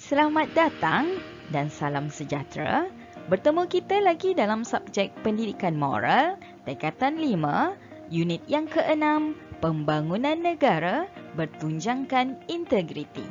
Selamat datang dan salam sejahtera. Bertemu kita lagi dalam subjek Pendidikan Moral, Tingkatan 5, Unit yang ke-6, Pembangunan Negara bertunjangkan integriti.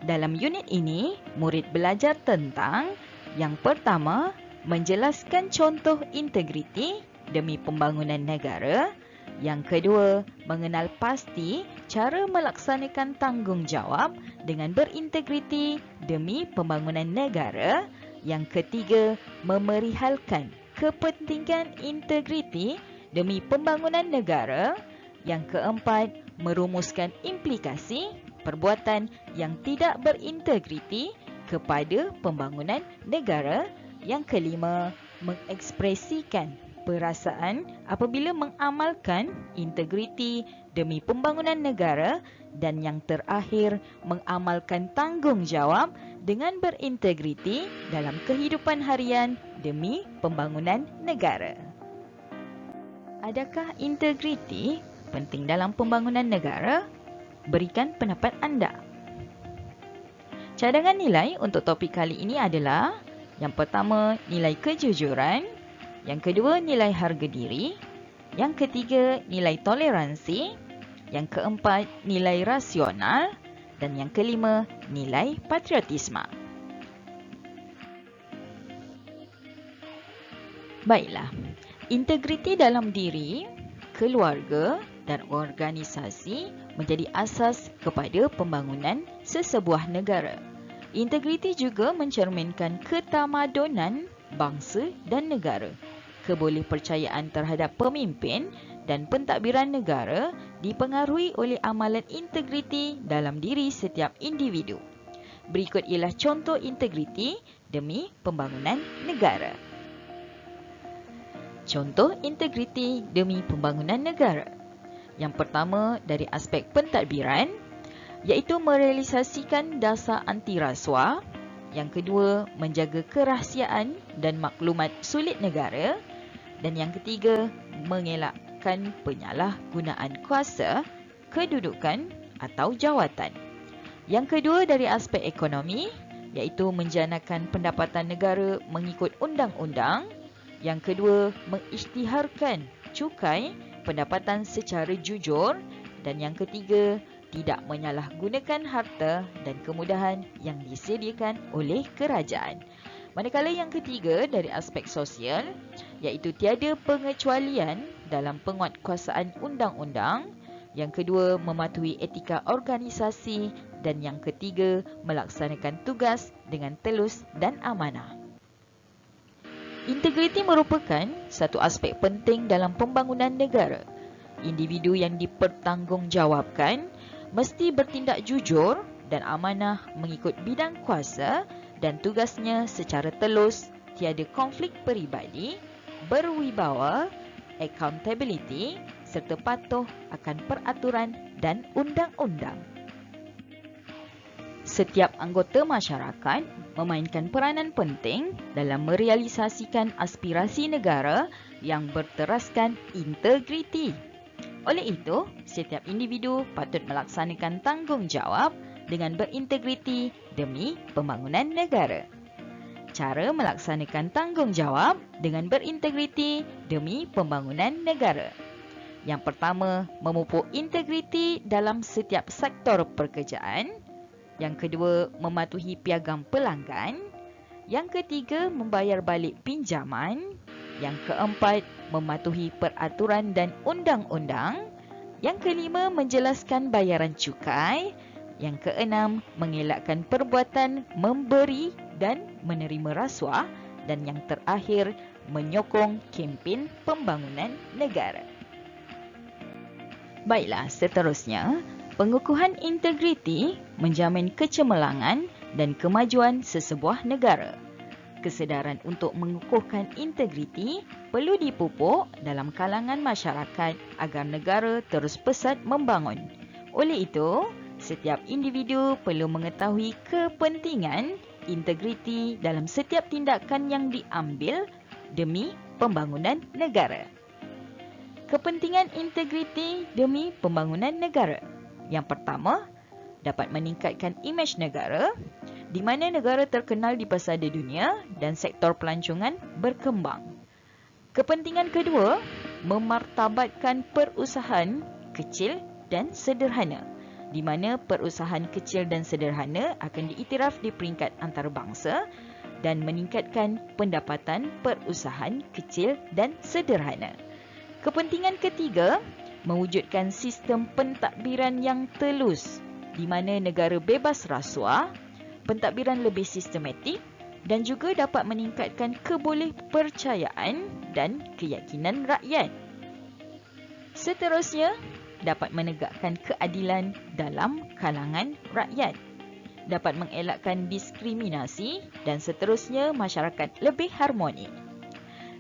Dalam unit ini, murid belajar tentang yang pertama, menjelaskan contoh integriti demi pembangunan negara. Yang kedua, mengenal pasti cara melaksanakan tanggungjawab dengan berintegriti demi pembangunan negara. Yang ketiga, memerihalkan kepentingan integriti demi pembangunan negara. Yang keempat, merumuskan implikasi perbuatan yang tidak berintegriti kepada pembangunan negara. Yang kelima, mengekspresikan perasaan apabila mengamalkan integriti demi pembangunan negara. Dan yang terakhir, mengamalkan tanggungjawab dengan berintegriti dalam kehidupan harian demi pembangunan negara. Adakah integriti penting dalam pembangunan negara? Berikan pendapat anda. Cadangan nilai untuk topik kali ini adalah: yang pertama, nilai kejujuran; yang kedua, nilai harga diri; yang ketiga, nilai toleransi; yang keempat, nilai rasional; dan yang kelima, nilai patriotisme. Baiklah, integriti dalam diri, keluarga dan organisasi menjadi asas kepada pembangunan sesebuah negara. Integriti juga mencerminkan ketamadunan bangsa dan negara. Kebolehpercayaan terhadap pemimpin dan pentadbiran negara dipengaruhi oleh amalan integriti dalam diri setiap individu. Berikut ialah contoh integriti demi pembangunan negara. Contoh integriti demi pembangunan negara. Yang pertama, dari aspek pentadbiran, iaitu merealisasikan dasar anti rasuah. Yang kedua, menjaga kerahsiaan dan maklumat sulit negara. Dan yang ketiga, mengelakkan penyalahgunaan kuasa, kedudukan atau jawatan. Yang kedua, dari aspek ekonomi, iaitu menjanakan pendapatan negara mengikut undang-undang. Yang kedua, mengisytiharkan cukai pendapatan secara jujur. Dan yang ketiga, tidak menyalahgunakan harta dan kemudahan yang disediakan oleh kerajaan. Manakala yang ketiga, dari aspek sosial, iaitu tiada pengecualian dalam penguatkuasaan undang-undang. Yang kedua, mematuhi etika organisasi. Dan yang ketiga, melaksanakan tugas dengan telus dan amanah. Integriti merupakan satu aspek penting dalam pembangunan negara. Individu yang dipertanggungjawabkan mesti bertindak jujur dan amanah mengikut bidang kuasa dan tugasnya secara telus, tiada konflik peribadi, berwibawa, accountability serta patuh akan peraturan dan undang-undang. Setiap anggota masyarakat memainkan peranan penting dalam merealisasikan aspirasi negara yang berteraskan integriti. Oleh itu, setiap individu patut melaksanakan tanggungjawab dengan berintegriti demi pembangunan negara. Cara melaksanakan tanggungjawab dengan berintegriti demi pembangunan negara. Yang pertama, memupuk integriti dalam setiap sektor pekerjaan. Yang kedua, mematuhi piagam pelanggan. Yang ketiga, membayar balik pinjaman. Yang keempat, mematuhi peraturan dan undang-undang. Yang kelima, menjelaskan bayaran cukai. Yang keenam, mengelakkan perbuatan memberi dan menerima rasuah. Dan yang terakhir, menyokong kempen pembangunan negara. Baiklah, seterusnya, pengukuhan integriti menjamin kecemerlangan dan kemajuan sesebuah negara. Kesedaran untuk mengukuhkan integriti perlu dipupuk dalam kalangan masyarakat agar negara terus pesat membangun. Oleh itu, setiap individu perlu mengetahui kepentingan integriti dalam setiap tindakan yang diambil demi pembangunan negara. Kepentingan integriti demi pembangunan negara. Yang pertama, dapat meningkatkan imej negara. di mana negara terkenal di pasar dunia dan sektor pelancongan berkembang. Kepentingan kedua, memartabatkan perusahaan kecil dan sederhana, di mana perusahaan kecil dan sederhana akan diiktiraf di peringkat antarabangsa dan meningkatkan pendapatan perusahaan kecil dan sederhana. Kepentingan ketiga, mewujudkan sistem pentadbiran yang telus, di mana negara bebas rasuah, pentadbiran lebih sistematik dan juga dapat meningkatkan kebolehpercayaan dan keyakinan rakyat. Seterusnya, dapat menegakkan keadilan dalam kalangan rakyat, dapat mengelakkan diskriminasi dan seterusnya masyarakat lebih harmoni.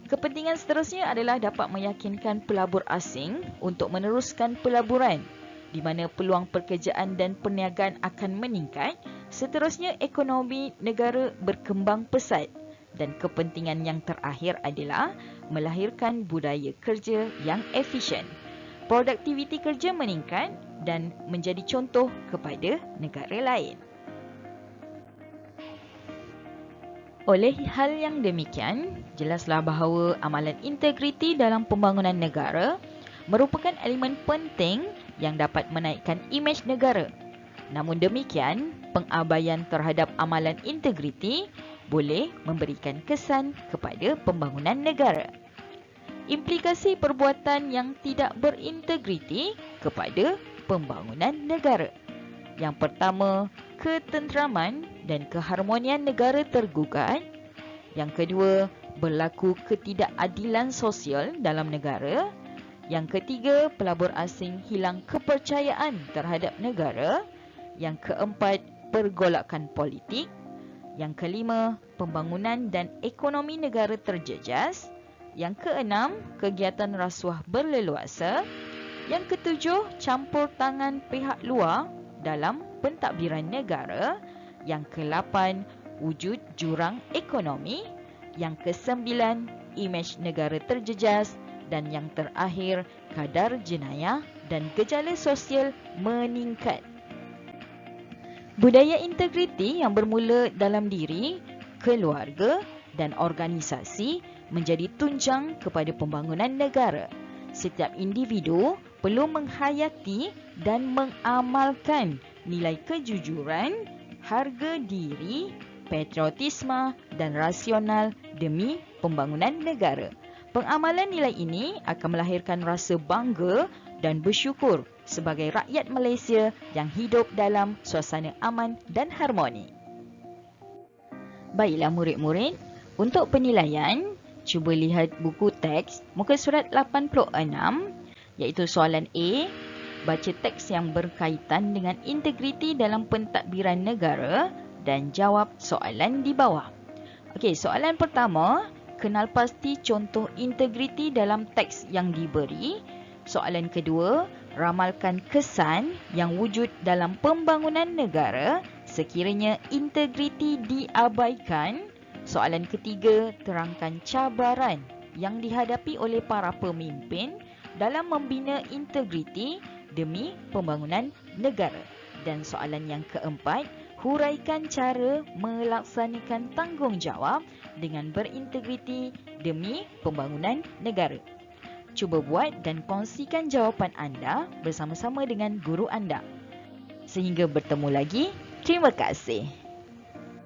Kepentingan seterusnya adalah dapat meyakinkan pelabur asing untuk meneruskan pelaburan, di mana peluang pekerjaan dan perniagaan akan meningkat. Seterusnya, ekonomi negara berkembang pesat. Dan kepentingan yang terakhir adalah melahirkan budaya kerja yang efisien. Produktiviti kerja meningkat dan menjadi contoh kepada negara lain. Oleh hal yang demikian, jelaslah bahawa amalan integriti dalam pembangunan negara merupakan elemen penting yang dapat menaikkan imej negara. Namun demikian, pengabaian terhadap amalan integriti boleh memberikan kesan kepada pembangunan negara. Implikasi perbuatan yang tidak berintegriti kepada pembangunan negara. Yang pertama, ketenteraman dan keharmonian negara tergugat. Yang kedua, berlaku ketidakadilan sosial dalam negara. Yang ketiga, pelabur asing hilang kepercayaan terhadap negara. Yang keempat, pergolakan politik. Yang kelima, pembangunan dan ekonomi negara terjejas. Yang keenam, kegiatan rasuah berleluasa. Yang ketujuh, campur tangan pihak luar dalam pentadbiran negara. Yang ke-8, wujud jurang ekonomi. Yang ke-9, imej negara terjejas. Dan yang terakhir, kadar jenayah dan gejala sosial meningkat. Budaya integriti yang bermula dalam diri, keluarga dan organisasi menjadi tunjang kepada pembangunan negara. Setiap individu perlu menghayati dan mengamalkan nilai kejujuran, harga diri, patriotisme dan rasional demi pembangunan negara. Pengamalan nilai ini akan melahirkan rasa bangga dan bersyukur sebagai rakyat Malaysia yang hidup dalam suasana aman dan harmoni. Baiklah murid-murid, untuk penilaian, cuba lihat buku teks muka surat 86, iaitu soalan A, baca teks yang berkaitan dengan integriti dalam pentadbiran negara dan jawab soalan di bawah. Okey, soalan pertama, kenal pasti contoh integriti dalam teks yang diberi. Soalan kedua, ramalkan kesan yang wujud dalam pembangunan negara sekiranya integriti diabaikan. Soalan ketiga, terangkan cabaran yang dihadapi oleh para pemimpin dalam membina integriti demi pembangunan negara. Dan soalan yang keempat, huraikan cara melaksanakan tanggungjawab dengan berintegriti demi pembangunan negara. Cuba buat dan kongsikan jawapan anda bersama-sama dengan guru anda. Sehingga bertemu lagi, terima kasih.